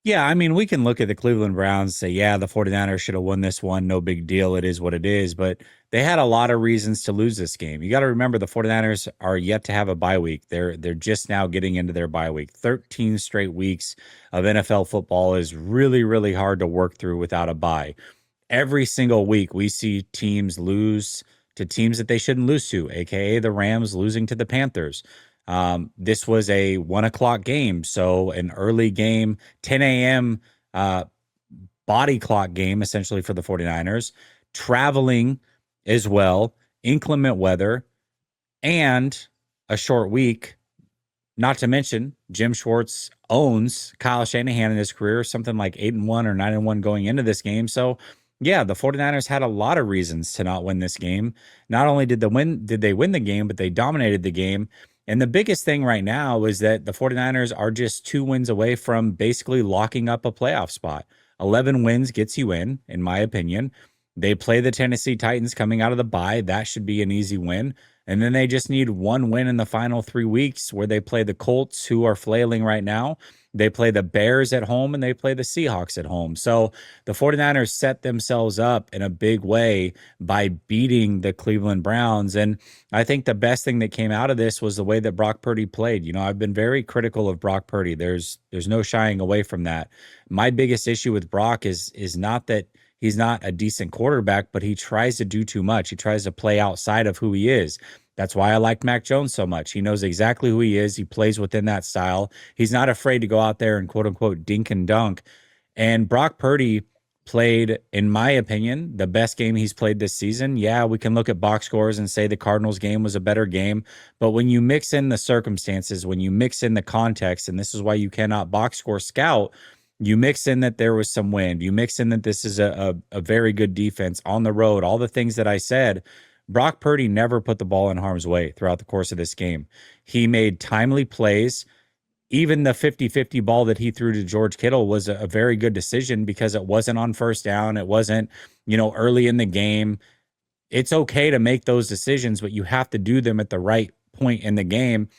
Yeah, I mean, we can look at the Cleveland Browns and say, yeah, the 49ers should have won this one. No big deal. It is what it is. But they had a lot of reasons to lose this game. You got to remember the 49ers are yet to have a bye week. They're just now getting into their bye week. 13 straight weeks of NFL football is really, really hard to work through without a bye. Every single week we see teams lose to teams that they shouldn't lose to, aka the Rams losing to the Panthers. This was a 1 o'clock game, so an early game, 10 a.m. Uh, body clock game essentially for the 49ers, traveling as well, inclement weather, and a short week. Not to mention, Jim Schwartz owns Kyle Shanahan in his career, something like 8-1 or 9-1 going into this game. So, yeah, the 49ers had a lot of reasons to not win this game. Not only did they win the game, but they dominated the game. And the biggest thing right now is that the 49ers are just 2 wins away from basically locking up a playoff spot. 11 wins gets you in my opinion. They play the Tennessee Titans coming out of the bye. That should be an easy win. And then they just need one win in the final 3 weeks where they play the Colts, who are flailing right now. They play the Bears at home and they play the Seahawks at home. So the 49ers set themselves up in a big way by beating the Cleveland Browns. And I think the best thing that came out of this was the way that Brock Purdy played. You know, I've been very critical of Brock Purdy. There's no shying away from that. My biggest issue with Brock is not that he's not a decent quarterback, but he tries to do too much. He tries to play outside of who he is. That's why I like Mac Jones so much. He knows exactly who he is. He plays within that style. He's not afraid to go out there and quote unquote dink and dunk. And Brock Purdy played, in my opinion, the best game he's played this season. Yeah, we can look at box scores and say the Cardinals game was a better game. But when you mix in the circumstances, when you mix in the context, and this is why you cannot box score scout, you mix in that there was some wind. You mix in that this is a very good defense on the road, all the things that I said. Brock Purdy never put the ball in harm's way throughout the course of this game. He made timely plays. Even the 50-50 ball that he threw to George Kittle was a very good decision because it wasn't on first down. It wasn't, early in the game. It's okay to make those decisions, but you have to do them at the right point in the game.